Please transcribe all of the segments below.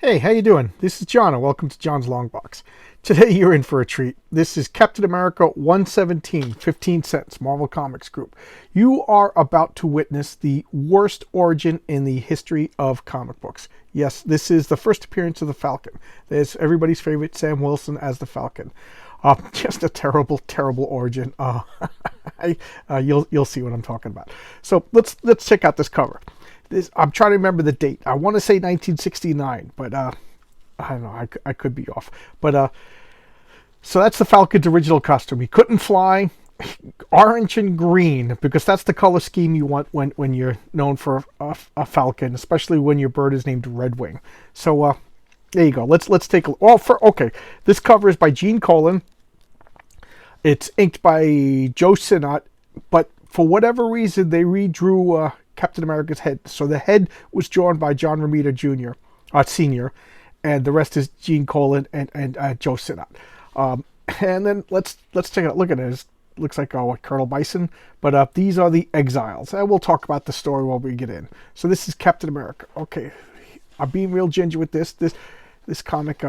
Hey, how you doing? This is John, and welcome to John's Long Box. Today you're in for a treat. This is Captain America 117, 15 cents, Marvel Comics Group. You are about to witness the worst origin in the history of comic books. Yes, this is the first appearance of the Falcon. There's everybody's favorite Sam Wilson as the Falcon. Just a terrible, terrible origin. You'll see what I'm talking about. So let's check out this cover. I'm trying to remember the date. I want to say 1969, but I don't know. I could be off. But so that's the Falcon's original costume. He couldn't fly. Orange and green, because that's the color scheme you want when you're known for a falcon, especially when your bird is named Redwing. So there you go. Let's take a look. Okay, this cover is by Gene Colan. It's inked by Joe Sinnott, but for whatever reason they redrew Captain America's head. So the head was drawn by John Romita Jr., Sr., and the rest is Gene Colan and Joe Sinnott. And then let's take a look at it. It looks like Colonel Bison, but these are the exiles. And we'll talk about the story while we get in. So this is Captain America. Okay, I'm being real ginger with this comic.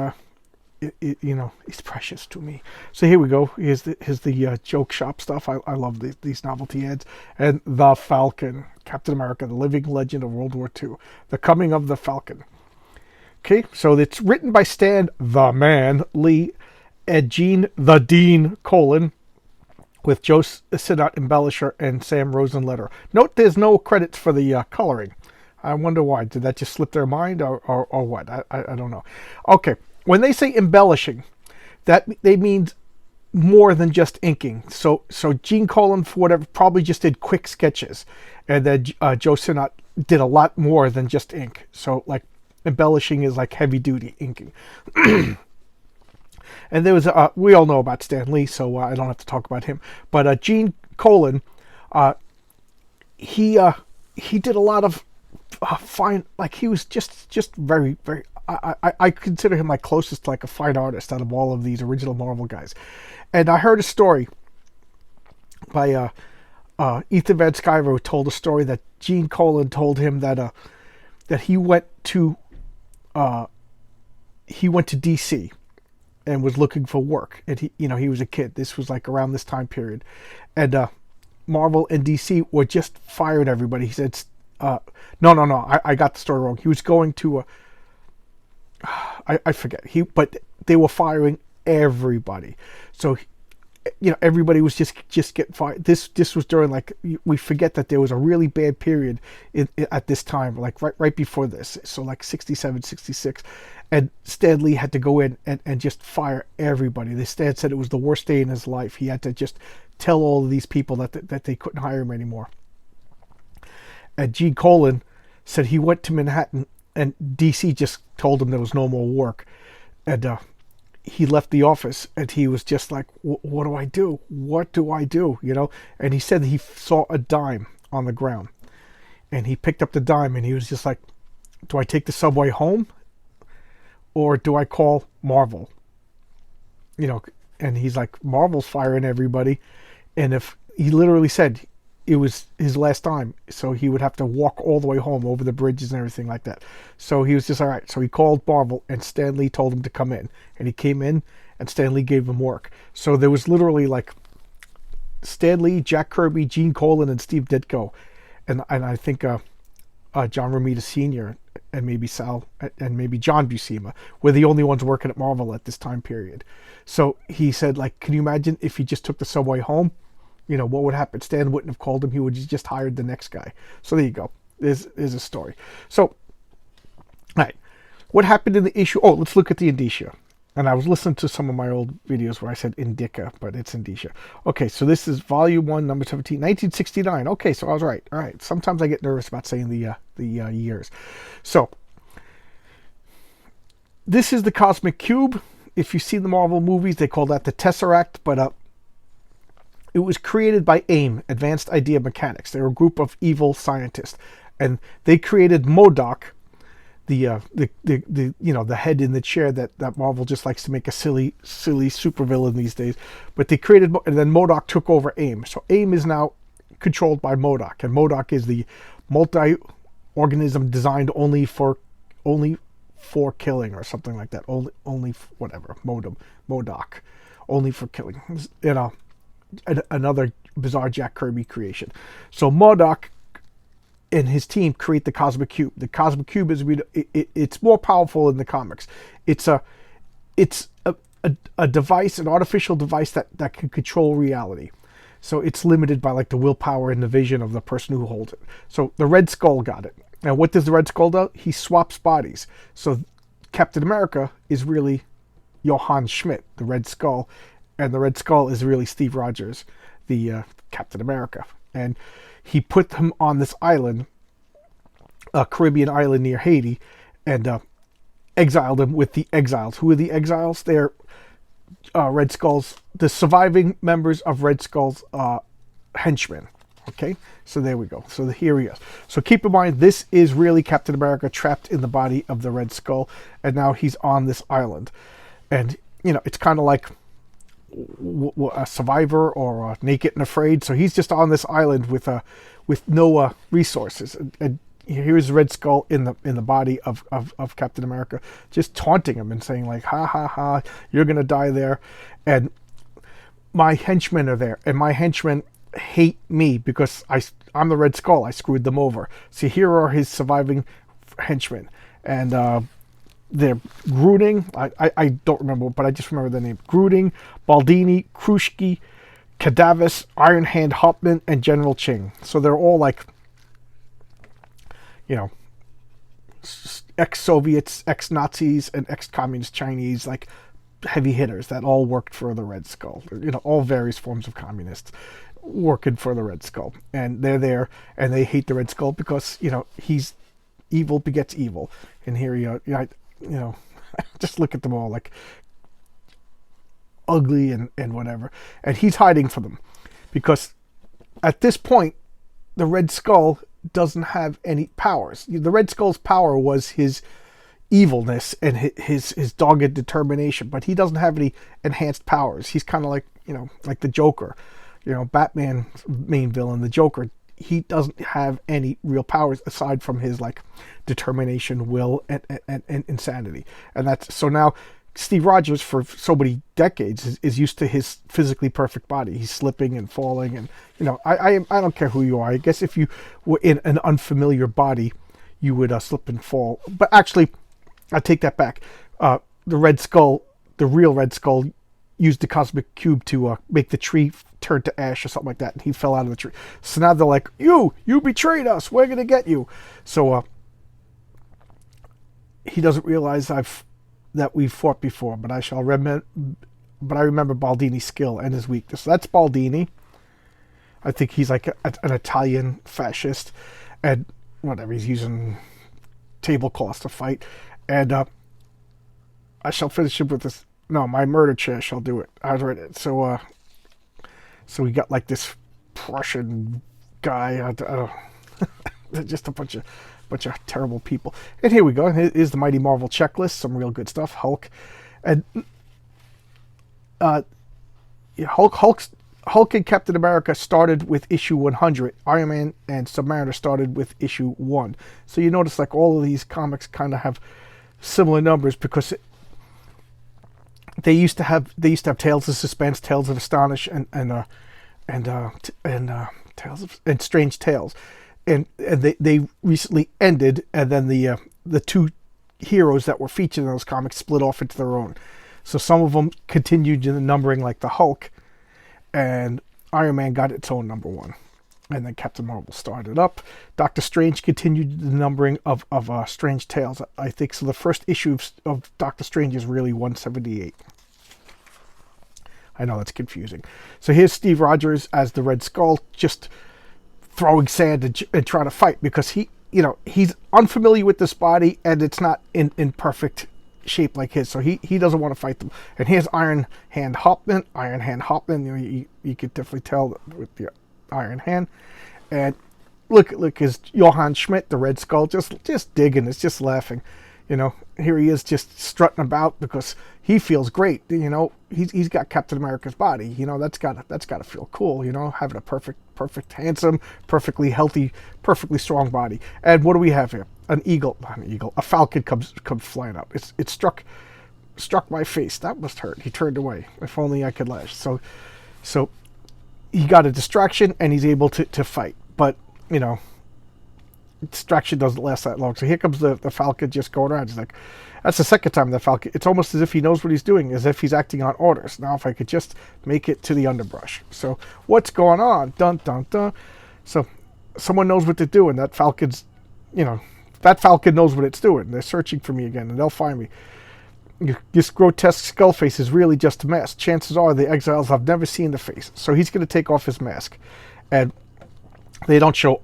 It's precious to me. So here we go. Here's the joke shop stuff. I love these novelty ads. And the Falcon, Captain America, the living legend of World War II, the coming of the Falcon. Okay, so it's written by Stan the Man Lee and Gene the Dean Colan, with Joe Sinnott embellisher and Sam Rosenletter. Note there's no credits for the coloring. I wonder why. Did that just slip their mind or what? I don't know. Okay. When they say embellishing, that they mean more than just inking. So Gene Colan, for whatever, probably just did quick sketches, and then Joe Sinnott did a lot more than just ink. So like embellishing is like heavy duty inking. And there was we all know about Stan Lee, so I don't have to talk about him. But Gene Colan, he did a lot of fine. Like he was just very very. I consider him my closest to like a fine artist out of all of these original Marvel guys. And I heard a story by Ethan Van Sciver, who told a story that Gene Colan told him that he went to DC and was looking for work, and he was a kid. This was like around this time period, and Marvel and DC were just fired everybody. He said, no, I got the story wrong. He was going to I forget. But they were firing everybody. So, everybody was just getting fired. This was during, like, we forget that there was a really bad period at this time, like right before this. So like 67, 66. And Stan Lee had to go in and just fire everybody. Stan said it was the worst day in his life. He had to just tell all of these people that they couldn't hire him anymore. And Gene Colan said he went to Manhattan, and DC just told him there was no more work. And he left the office, and he was just like, what do I do? What do I do? And he said he saw a dime on the ground. And he picked up the dime, and he was just like, do I take the subway home? Or do I call Marvel? And he's like, Marvel's firing everybody. And if he literally said it was his last time, so he would have to walk all the way home over the bridges and everything like that. So he was just all right. So he called Marvel, and Stan Lee told him to come in, and he came in, and Stan Lee gave him work. So there was literally like Stan Lee, Jack Kirby, Gene Colan, and Steve Ditko, and I think John Romita Sr. and maybe Sal and maybe John Buscema were the only ones working at Marvel at this time period. So he said, like, can you imagine if he just took the subway home? What would happen? Stan wouldn't have called him. He would have just hired the next guy. So there you go. There's a story. So, all right. What happened in the issue? Oh, let's look at the indicia. And I was listening to some of my old videos where I said indica, but it's indicia. Okay, so this is volume 1, number 17, 1969. Okay, so I was right. All right. Sometimes I get nervous about saying the years. So, this is the Cosmic Cube. If you see the Marvel movies, they call that the Tesseract, but it was created by AIM, Advanced Idea Mechanics. They're a group of evil scientists, and they created MODOK, the head in the chair that Marvel just likes to make a silly supervillain these days. But they created, and then MODOK took over AIM. So AIM is now controlled by MODOK, and MODOK is the multi-organism designed only for killing or something like that. Only whatever, Modoc, only for killing. You know, another bizarre Jack Kirby creation. So Modoc and his team create the Cosmic Cube. The Cosmic Cube is it's more powerful in the comics. It's a device, an artificial device that can control reality. So it's limited by like the willpower and the vision of the person who holds it. So the Red Skull got it. Now what does the Red Skull do? He swaps bodies. So Captain America is really Johann Schmidt, the Red Skull, and the Red Skull is really Steve Rogers, the Captain America. And he put him on this island, a Caribbean island near Haiti, and exiled him with the Exiles. Who are the Exiles? They're Red Skull's, the surviving members of Red Skull's henchmen. Okay, so there we go. So here he is. So keep in mind, this is really Captain America trapped in the body of the Red Skull, and now he's on this island. And, you know, it's kind of like a Survivor or Naked and Afraid. So he's just on this island with no resources. And here's Red Skull in the body of Captain America, just taunting him and saying like, ha ha ha, you're gonna die there, and my henchmen are there, and my henchmen hate me because I'm the Red Skull. I screwed them over. So here are his surviving henchmen, and they're Gruding. I don't remember, but I just remember the name: Gruding, Baldini, Krushki, Cadavis, Iron Hand Hauptmann, and General Ching. So they're all like, you know, ex-Soviets, ex-Nazis, and ex-communist Chinese, like heavy hitters that all worked for the Red Skull. You know, all various forms of communists working for the Red Skull. And they're there, and they hate the Red Skull because, you know, he's evil begets evil. And here you know, just look at them all like ugly and whatever. And he's hiding from them because at this point, the Red Skull doesn't have any powers. The Red Skull's power was his evilness and his dogged determination, but he doesn't have any enhanced powers. He's kind of like, you know, like the Joker, you know, Batman's main villain, the Joker. He doesn't have any real powers aside from his like determination, will, and insanity. And that's so now Steve Rogers, for so many decades, is used to his physically perfect body. He's slipping and falling, and you know, I don't care who you are. I guess if you were in an unfamiliar body, you would slip and fall. But actually, I take that back. The Red Skull, the real Red Skull, used the Cosmic Cube to make the tree turn to ash or something like that, and he fell out of the tree. So now they're like, you betrayed us. We're gonna get you. So he doesn't realize that we've fought before, but I remember Baldini's skill and his weakness. So that's Baldini. I think he's like an Italian fascist, and whatever, he's using tablecloths to fight. And I shall finish it with this. No, my murder chair shall do it. I read it. So we got like this Prussian guy. I don't just a bunch of terrible people. And here we go. Here's the Mighty Marvel checklist. Some real good stuff. Hulk, and Hulk and Captain America started with issue 100. Iron Man and Submariner started with issue 1. So you notice like all of these comics kind of have similar numbers because they used to have Tales of Suspense, Tales of Astonish, and Tales of and Strange Tales. And they recently ended, and then the two heroes that were featured in those comics split off into their own. So some of them continued in the numbering like the Hulk, and Iron Man got its own number 1. And then Captain Marvel started up. Doctor Strange continued the numbering of Strange Tales, I think. So the first issue of Doctor Strange is really 178. I know that's confusing. So here's Steve Rogers as the Red Skull, just throwing sand and trying to fight because he's unfamiliar with this body and it's not in perfect shape like his, so he doesn't want to fight them. And here's Iron Hand Hauptmann. You could definitely tell with the Iron Hand. And look, is Johann Schmidt, the Red Skull, just digging. It's just laughing. You know, here he is just strutting about because he feels great. You know, he's got Captain America's body. You know, that's gotta feel cool. You know, having a perfect, handsome, perfectly healthy, perfectly strong body. And what do we have here? not an eagle, a falcon comes flying up. It struck my face. That must hurt. He turned away. If only I could lash. So he got a distraction and he's able to fight. But, you know, distraction doesn't last that long. So here comes the falcon just going around. He's like, that's the second time the falcon, it's almost as if he knows what he's doing, as if he's acting on orders. Now if I could just make it to the underbrush. So what's going on? Dun, dun, dun. So someone knows what to do, and that falcon's, you know, that falcon knows what it's doing. They're searching for me again, and they'll find me. This grotesque skull face is really just a mask. Chances are the exiles have never seen the face. So he's going to take off his mask. And they don't show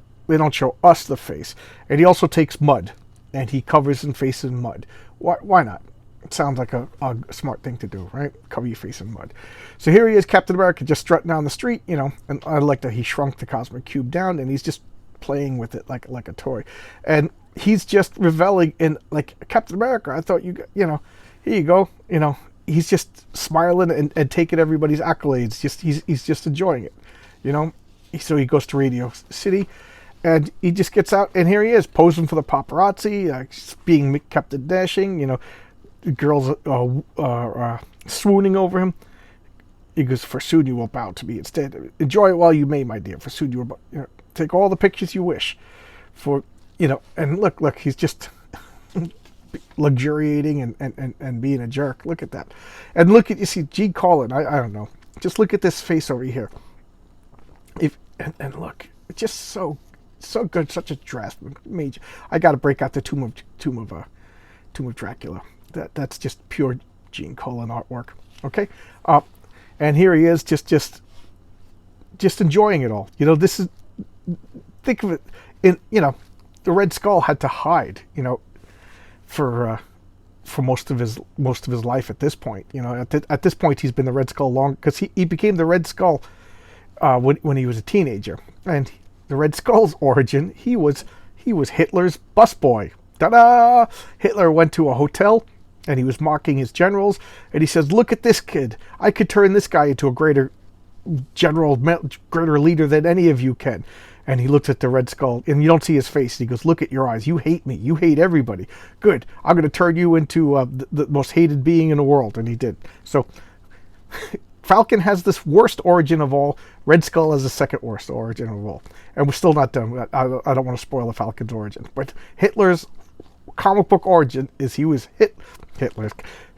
us the face. And he also takes mud, and he covers his face in mud. Why not? It sounds like a smart thing to do, right? Cover your face in mud. So here he is, Captain America, just strutting down the street, you know, and I like that he shrunk the cosmic cube down, and he's just playing with it like a toy. And he's just reveling in, like, Captain America, I thought you know, here you go, you know, he's just smiling and taking everybody's accolades. He's just enjoying it, you know. So he goes to Radio City, and he just gets out, and here he is, posing for the paparazzi, being Captain Dashing, you know, girls swooning over him. He goes, for soon you will bow to me instead. Enjoy it while you may, my dear, for soon you will, you know, take all the pictures you wish. For, you know, and look, he's just luxuriating and being a jerk. Look at that. And look at, you see, Gene Colan, I don't know. Just look at this face over here. And look, it's just so good, such a drastic major. I got to break out the Tomb of Dracula. That's just pure Gene Colan artwork. Okay, and here he is, just enjoying it all. You know, this is, think of it in, you know, the Red Skull had to hide, you know, for most of his life at this point. You know, at this point he's been the Red Skull long, because he became the Red Skull when he was a teenager. And the Red Skull's origin, he was Hitler's busboy. Ta-da! Hitler went to a hotel and he was mocking his generals, and he says, look at this kid. I could turn this guy into a greater leader than any of you can. And he looks at the Red Skull, and you don't see his face. He goes, look at your eyes. You hate me. You hate everybody. Good. I'm going to turn you into the most hated being in the world. And he did. So Falcon has this worst origin of all. Red Skull has the second worst origin of all. And we're still not done. I don't want to spoil the Falcon's origin. But Hitler's comic book origin is he was Hitler's.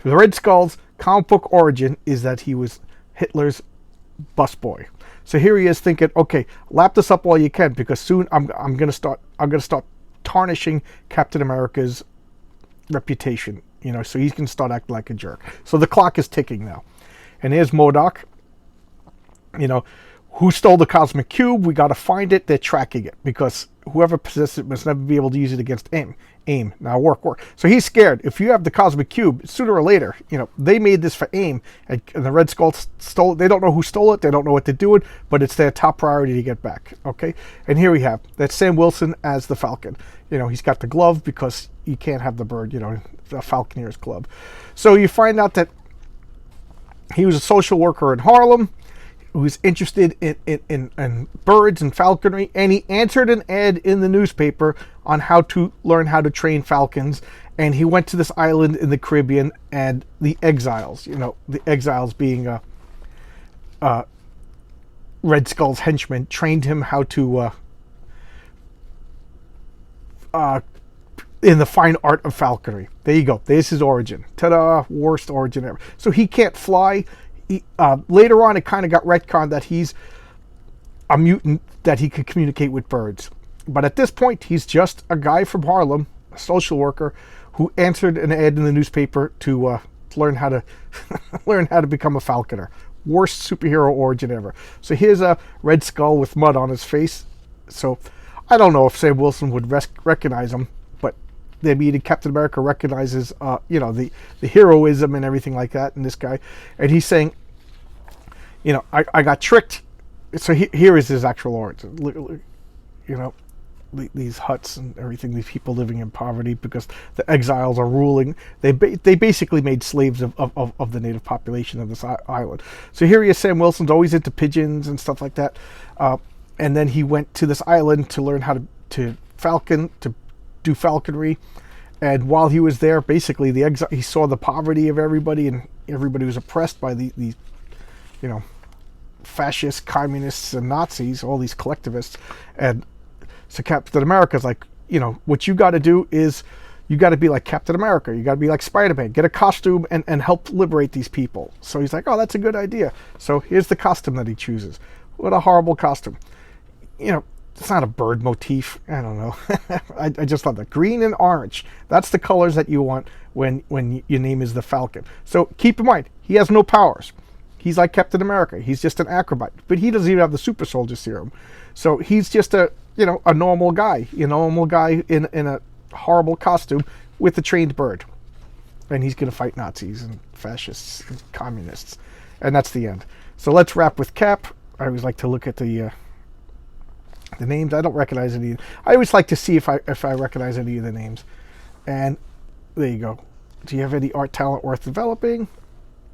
The Red Skull's comic book origin is that he was Hitler's busboy. So here he is thinking, okay, lap this up while you can, because soon I'm gonna start tarnishing Captain America's reputation. You know, so he's gonna start acting like a jerk. So the clock is ticking now. And here's MODOK. You know, who stole the cosmic cube? We got to find it. They're tracking it, because whoever possessed it must never be able to use it against AIM. Now work. So he's scared. If you have the cosmic cube, sooner or later, you know, they made this for AIM, and the Red Skull stole it. They don't know who stole it. They don't know what they're doing, but it's their top priority to get back. Okay. And here we have that's Sam Wilson as the Falcon. You know, he's got the glove because you can't have the bird. You know, the Falconeer's glove. So you find out that he was a social worker in Harlem who was interested in birds and falconry, and he answered an ad in the newspaper on how to learn how to train falcons. And he went to this island in the Caribbean, and the exiles, you know, the exiles being Red Skull's henchmen, trained him how to in the fine art of falconry. There you go. There's his origin. Ta-da! Worst origin ever. So he can't fly. Later on, it kind of got retconned that he's a mutant, that he could communicate with birds. But at this point, he's just a guy from Harlem, a social worker, who answered an ad in the newspaper to learn how to learn how to become a falconer. Worst superhero origin ever. So here's a Red Skull with mud on his face. So I don't know if Sam Wilson would recognize him, but they mean Captain America recognizes, you know, the heroism and everything like that in this guy, and he's saying, you know, I got tricked. So here is his actual origin. You know, these huts and everything, these people living in poverty because the exiles are ruling. They basically made slaves of the native population of this island. So here he is, Sam Wilson's always into pigeons and stuff like that. And then he went to this island to learn how to falcon, to do falconry. And while he was there, basically he saw the poverty of everybody, and everybody was oppressed by the you know, fascists, communists, and Nazis, all these collectivists. And so Captain America's like, you know, what you got to do is you got to be like Captain America. You got to be like Spider-Man. Get a costume and help liberate these people. So he's like, oh, that's a good idea. So here's the costume that he chooses. What a horrible costume. You know, it's not a bird motif. I don't know. I just thought that green and orange. That's the colors that you want when your name is the Falcon. So keep in mind, he has no powers. He's like Captain America. He's just an acrobat. But he doesn't even have the super soldier serum. So he's just a normal guy. A normal guy in a horrible costume with a trained bird. And he's going to fight Nazis and fascists and communists. And that's the end. So let's wrap with Cap. I always like to look at the names. I don't recognize any. I always like to see if I recognize any of the names. And there you go. Do you have any art talent worth developing?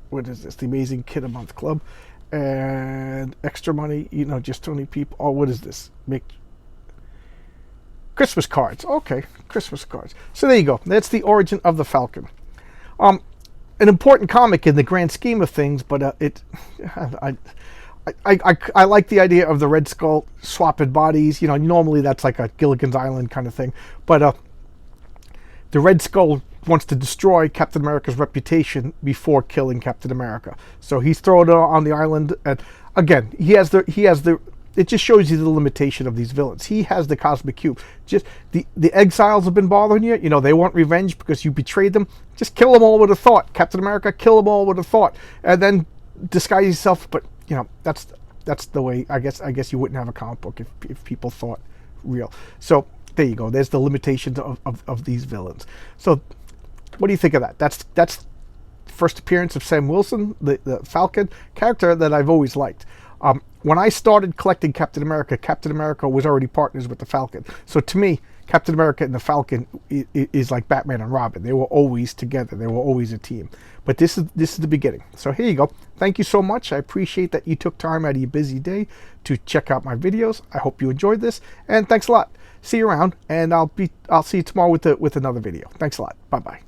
What is this? The Amazing Kid a Month Club. And extra money, just 20 people. Oh, what is this? Make Christmas cards. Okay, Christmas cards. So there you go. That's the origin of the Falcon. An important comic in the grand scheme of things, but I like the idea of the Red Skull swapping bodies. Normally that's like a Gilligan's Island kind of thing, but the Red Skull wants to destroy Captain America's reputation before killing Captain America. So he's thrown on the island, and again, he has the. It just shows you the limitation of these villains. He has the cosmic cube. Just the exiles have been bothering you. They want revenge because you betrayed them. Just kill them all with a thought. Captain America, kill them all with a thought, and then disguise yourself. But that's the way. I guess you wouldn't have a comic book if people thought real. So there you go. There's the limitations of these villains. So what do you think of that? That's first appearance of Sam Wilson, the Falcon character that I've always liked. When I started collecting Captain America was already partners with the Falcon. So to me, Captain America and the Falcon is like Batman and Robin. They were always together. They were always a team. But this is the beginning. So here you go. Thank you so much. I appreciate that you took time out of your busy day to check out my videos. I hope you enjoyed this, and thanks a lot. See you around, and I'll see you tomorrow with another video. Thanks a lot. Bye bye.